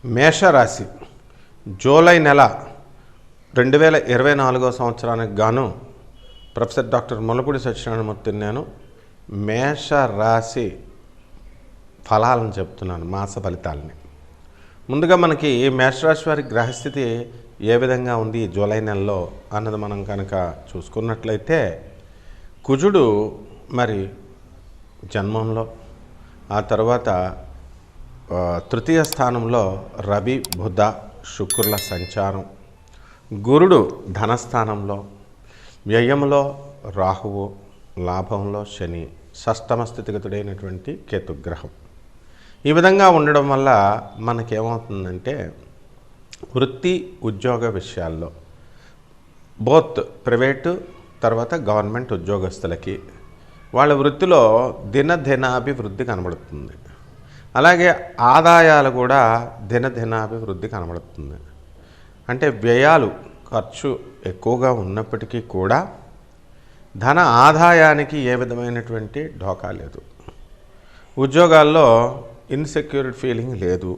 మేషరాశి జూలై నెల 2024 సంవత్సరానికి గాను ప్రొఫెసర్ డాక్టర్ ముల్లపూడి సత్యనారాయణమూర్తిని నేను మేషరాశి ఫలాలను చెప్తున్నాను, మాస ఫలితాలని. ముందుగా మనకి మేషరాశి వారి గ్రహస్థితి ఏ విధంగా ఉంది ఈ జూలై నెలలో అన్నది మనం కనుక చూసుకున్నట్లయితే, కుజుడు మరి జన్మంలో, ఆ తర్వాత తృతీయ స్థానంలో రవి బుధ శుక్రుల సంచారం, గురుడు ధనస్థానంలో, వ్యయంలో రాహువు, లాభంలో శని, షష్టమ స్థితిగతుడైనటువంటి కేతుగ్రహం. ఈ విధంగా ఉండడం వల్ల మనకేమవుతుందంటే, వృత్తి ఉద్యోగ విషయాల్లో బోత్ ప్రైవేటు తర్వాత గవర్నమెంట్ ఉద్యోగస్తులకి వాళ్ళ వృత్తిలో దినదినాభివృద్ధి కనబడుతుంది. అలాగే ఆదాయాలు కూడా దినదినాభివృద్ధి కనబడుతుంది. అంటే వ్యయాలు ఖర్చు ఎక్కువగా ఉన్నప్పటికీ కూడా ధన ఆదాయానికి ఏ విధమైనటువంటి ఢోకా లేదు. ఉద్యోగాల్లో ఇన్సెక్యూరిటీ ఫీలింగ్ లేదు,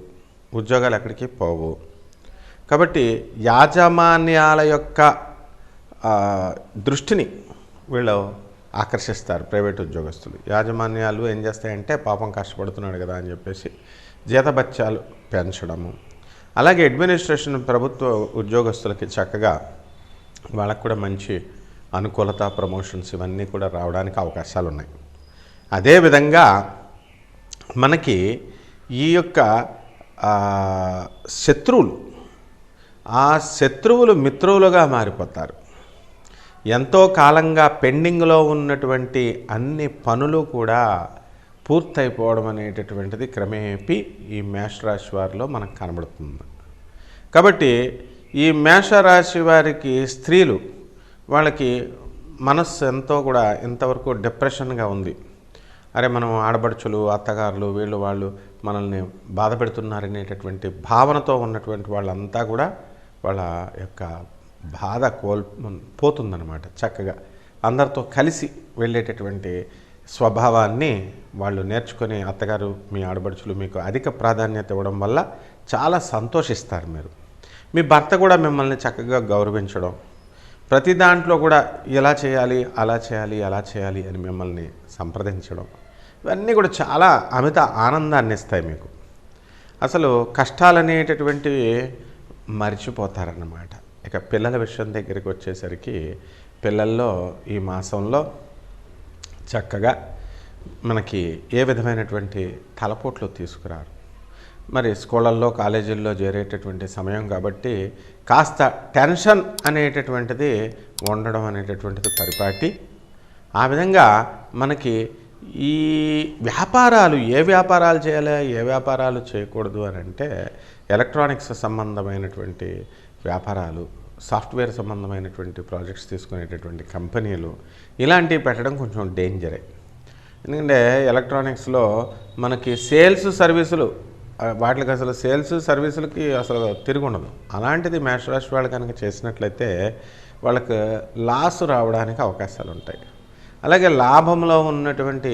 ఉద్యోగాలు ఎక్కడికి పోవు. కాబట్టి యాజమాన్యాల యొక్క దృష్టిని వీళ్ళు ఆకర్షిస్తారు. ప్రైవేట్ ఉద్యోగస్తులు యాజమాన్యాలు ఏం చేస్తాయంటే, పాపం కష్టపడుతున్నాడు కదా అని చెప్పేసి జీతభత్యాలు పెంచడము, అలాగే అడ్మినిస్ట్రేషన్ ప్రభుత్వ ఉద్యోగస్తులకి చక్కగా వాళ్ళకు కూడా మంచి అనుకూలత, ప్రమోషన్స్ ఇవన్నీ కూడా రావడానికి అవకాశాలు ఉన్నాయి. అదేవిధంగా మనకి ఈ యొక్క శత్రువులు, ఆ శత్రువులు మిత్రులుగా మారిపోతారు. ఎంతో కాలంగా పెండింగ్లో ఉన్నటువంటి అన్ని పనులు కూడా పూర్తయిపోవడం అనేటటువంటిది క్రమేపీ ఈ మేషరాశి వారిలో మనకు కనబడుతుంది. కాబట్టి ఈ మేషరాశి వారికి స్త్రీలు, వాళ్ళకి మనస్సు ఎంతో కూడా ఇంతవరకు డిప్రెషన్గా ఉంది. అరే, మనం ఆడబడుచులు, అత్తగారులు, వీళ్ళు వాళ్ళు మనల్ని బాధ పెడుతున్నారనేటటువంటి భావనతో ఉన్నటువంటి వాళ్ళంతా కూడా వాళ్ళ యొక్క బాధ పోతుందన్నమాట. చక్కగా అందరితో కలిసి వెళ్ళేటటువంటి స్వభావాన్ని వాళ్ళు నేర్చుకొని, అత్తగారు, మీ ఆడబడుచులు మీకు అధిక ప్రాధాన్యత ఇవ్వడం వల్ల చాలా సంతోషిస్తారు మీరు. మీ భర్త కూడా మిమ్మల్ని చక్కగా గౌరవించడం, ప్రతి దాంట్లో కూడా ఇలా చేయాలి, అలా చేయాలి, అలా చేయాలి అని మిమ్మల్ని సంప్రదించడం, ఇవన్నీ కూడా చాలా అమిత ఆనందాన్ని ఇస్తాయి మీకు. అసలు కష్టాలనేటటువంటివి మర్చిపోతారన్నమాట. ఇక పిల్లల విషయం దగ్గరికి వచ్చేసరికి, పిల్లల్లో ఈ మాసంలో చక్కగా మనకి ఏ విధమైనటువంటి తలపోట్లు తీసుకురారు. మరి స్కూళ్ళల్లో, కాలేజీల్లో చేరేటటువంటి సమయం కాబట్టి కాస్త టెన్షన్ అనేటటువంటిది ఉండడం అనేటటువంటిది పరిపాటి. ఆ విధంగా మనకి ఈ వ్యాపారాలు, ఏ వ్యాపారాలు చేయాలి, ఏ వ్యాపారాలు చేయకూడదు అని అంటే, ఎలక్ట్రానిక్స్ సంబంధమైనటువంటి వ్యాపారాలు, సాఫ్ట్వేర్ సంబంధమైనటువంటి ప్రాజెక్ట్స్ తీసుకునేటటువంటి కంపెనీలు, ఇలాంటివి పెట్టడం కొంచెం డేంజరే. ఎందుకంటే ఎలక్ట్రానిక్స్లో మనకి సేల్స్ సర్వీసులు, వాటికి అసలు సేల్స్ సర్వీసులకి అసలు తిరిగి ఉండదు. అలాంటిది మేషరాశి వాళ్ళు కనుక చేసినట్లయితే వాళ్ళకి లాస్ రావడానికి అవకాశాలు ఉంటాయి. అలాగే లాభంలో ఉన్నటువంటి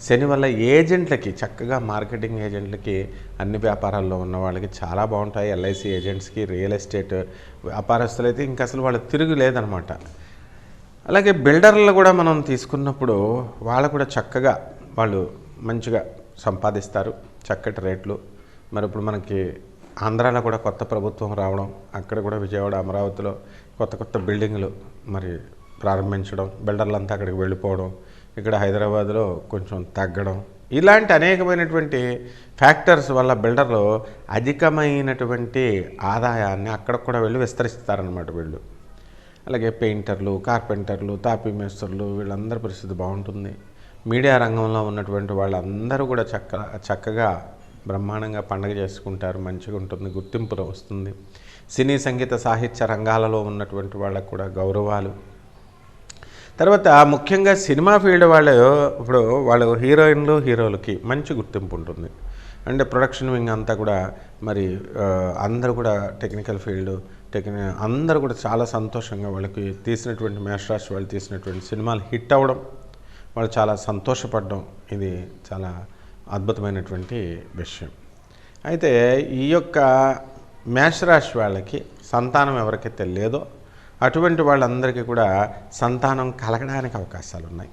శని వల్ల ఏజెంట్లకి, చక్కగా మార్కెటింగ్ ఏజెంట్లకి, అన్ని వ్యాపారాల్లో ఉన్న వాళ్ళకి చాలా బాగుంటాయి. ఎల్ఐసి ఏజెంట్స్కి, రియల్ ఎస్టేట్ వ్యాపారస్తులు అయితే ఇంకా అసలు వాళ్ళకి తిరుగు లేదనమాట. అలాగే బిల్డర్లు కూడా మనం తీసుకున్నప్పుడు వాళ్ళు కూడా చక్కగా వాళ్ళు మంచిగా సంపాదిస్తారు, చక్కటి రేట్లు. మరి ఇప్పుడు మనకి ఆంధ్రాలో కూడా కొత్త ప్రభుత్వం రావడం, అక్కడ కూడా విజయవాడ, అమరావతిలో కొత్త కొత్త బిల్డింగ్లు మరి ప్రారంభించడం, బిల్డర్లంతా అక్కడికి వెళ్ళిపోవడం, ఇక్కడ హైదరాబాద్లో కొంచెం తగ్గడం, ఇలాంటి అనేకమైనటువంటి ఫ్యాక్టర్స్ వల్ల బిల్డర్లు అధికమైనటువంటి ఆదాయాన్ని అక్కడ కూడా వెళ్ళి విస్తరిస్తారనమాట వీళ్ళు. అలాగే పెయింటర్లు, కార్పెంటర్లు, తాపీ మేస్టర్లు, వీళ్ళందరి పరిస్థితి బాగుంటుంది. మీడియా రంగంలో ఉన్నటువంటి వాళ్ళందరూ కూడా చక్కగా బ్రహ్మాండంగా పండగ చేసుకుంటారు, మంచిగా ఉంటుంది, గుర్తింపు వస్తుంది. సినీ, సంగీత, సాహిత్య రంగాలలో ఉన్నటువంటి వాళ్ళకు కూడా గౌరవాలు. తర్వాత ముఖ్యంగా సినిమా ఫీల్డ్ వాళ్ళు, ఇప్పుడు వాళ్ళు హీరోయిన్లు, హీరోలకి మంచి గుర్తింపు ఉంటుంది. అంటే ప్రొడక్షన్ వింగ్ అంతా కూడా మరి అందరూ కూడా టెక్నికల్ ఫీల్డ్, అందరూ కూడా చాలా సంతోషంగా వాళ్ళకి తీసినటువంటి మేషరాశి వాళ్ళు తీసినటువంటి సినిమాలు హిట్ అవ్వడం, వాళ్ళు చాలా సంతోషపడడం, ఇది చాలా అద్భుతమైనటువంటి విషయం. అయితే ఈ యొక్క మేషరాశి వాళ్ళకి సంతానం ఎవరికైతే లేదో అటువంటి వాళ్ళందరికీ కూడా సంతానం కలగడానికి అవకాశాలు ఉన్నాయి.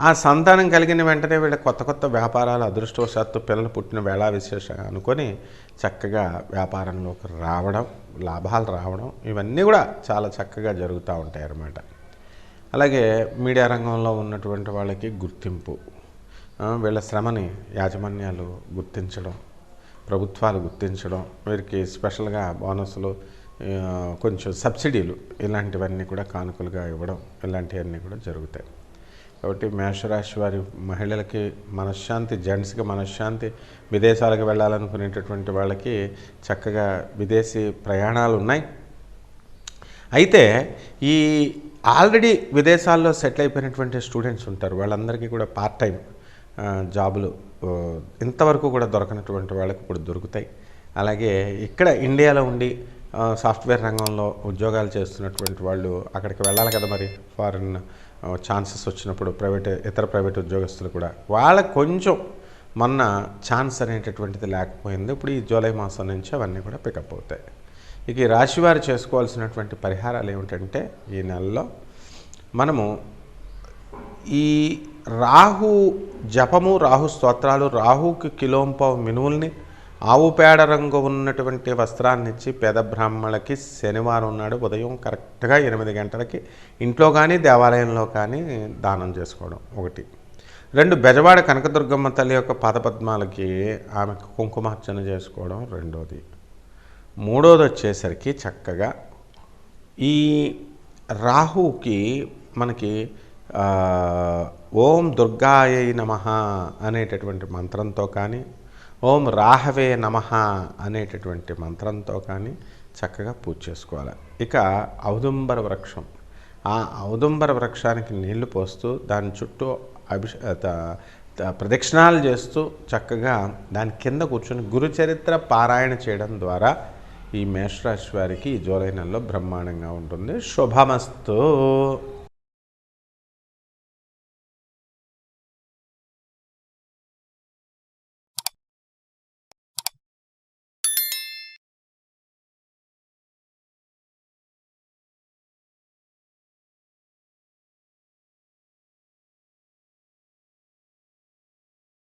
ఆ సంతానం కలిగిన వెంటనే వీళ్ళ కొత్త కొత్త వ్యాపారాలు అదృష్టవశాత్తు పిల్లలు పుట్టిన వేళా విశేషంగా అనుకొని చక్కగా వ్యాపారంలోకి రావడం, లాభాలు రావడం, ఇవన్నీ కూడా చాలా చక్కగా జరుగుతూ ఉంటాయి అన్నమాట. అలాగే మీడియా రంగంలో ఉన్నటువంటి వాళ్ళకి గుర్తింపు, వీళ్ళ శ్రమని యాజమాన్యాలు గుర్తించడం, ప్రభుత్వాలు గుర్తించడం, వీరికి స్పెషల్గా బోనస్లు, కొంచెం సబ్సిడీలు, ఇలాంటివన్నీ కూడా కానుకలుగా ఇవ్వడం, ఇలాంటివన్నీ కూడా జరుగుతాయి. కాబట్టి మేషరాశి వారి మహిళలకి మనశ్శాంతి, జెంట్స్కి మనశ్శాంతి, విదేశాలకు వెళ్ళాలనుకునేటటువంటి వాళ్ళకి చక్కగా విదేశీ ప్రయాణాలు ఉన్నాయి. అయితే ఈ ఆల్రెడీ విదేశాల్లో సెటిల్ అయిపోయినటువంటి స్టూడెంట్స్ ఉంటారు, వాళ్ళందరికీ కూడా పార్ట్ టైం జాబులు ఇంతవరకు కూడా దొరకనటువంటి వాళ్ళకి ఇప్పుడు దొరుకుతాయి. అలాగే ఇక్కడ ఇండియాలో ఉండి సాఫ్ట్వేర్ రంగంలో ఉద్యోగాలు చేస్తున్నటువంటి వాళ్ళు అక్కడికి వెళ్ళాలి కదా, మరి ఫారిన్ ఛాన్సెస్ వచ్చినప్పుడు ఇతర ప్రైవేట్ ఉద్యోగస్తులు కూడా వాళ్ళకి కొంచెం మొన్న ఛాన్స్ అనేటటువంటిది లేకపోయింది. ఇప్పుడు ఈ జూలై మాసం నుంచి అవన్నీ కూడా పికప్ అవుతాయి. ఇక ఈ రాశివారు చేసుకోవాల్సినటువంటి పరిహారాలు ఏమిటంటే, ఈ నెలలో మనము ఈ రాహు జపము, రాహు స్తోత్రాలు, రాహుకి కిలోంపావు మినువుల్ని, ఆవు పేడ రంగు ఉన్నటువంటి వస్త్రాన్ని ఇచ్చి పేద బ్రాహ్మణులకి శనివారం నాడు ఉదయం కరెక్ట్గా 8 గంటలకి ఇంట్లో కానీ దేవాలయంలో కానీ దానం చేసుకోవడం ఒకటి. 2 బెజవాడ కనకదుర్గమ్మ తల్లి యొక్క పాదపద్మాలకి ఆమెకు కుంకుమార్చన చేసుకోవడం రెండోది. మూడోది వచ్చేసరికి చక్కగా ఈ రాహుకి మనకి ఓం దుర్గాయై నమః అనేటటువంటి మంత్రంతో కానీ, ఓం రాహవే నమః అనేటటువంటి మంత్రంతో కానీ చక్కగా పూజ చేసుకోవాలి. ఇక ఔదుంబర వృక్షం, ఆ ఔదుంబర వృక్షానికి నీళ్లు పోస్తూ దాని చుట్టూ ప్రదక్షిణాలు చేస్తూ చక్కగా దాని కింద కూర్చొని గురుచరిత్ర పారాయణ చేయడం ద్వారా ఈ మేషరాశి వారికి ఈ జూలై నెలలో బ్రహ్మాండంగా ఉంటుంది. శుభమస్తు.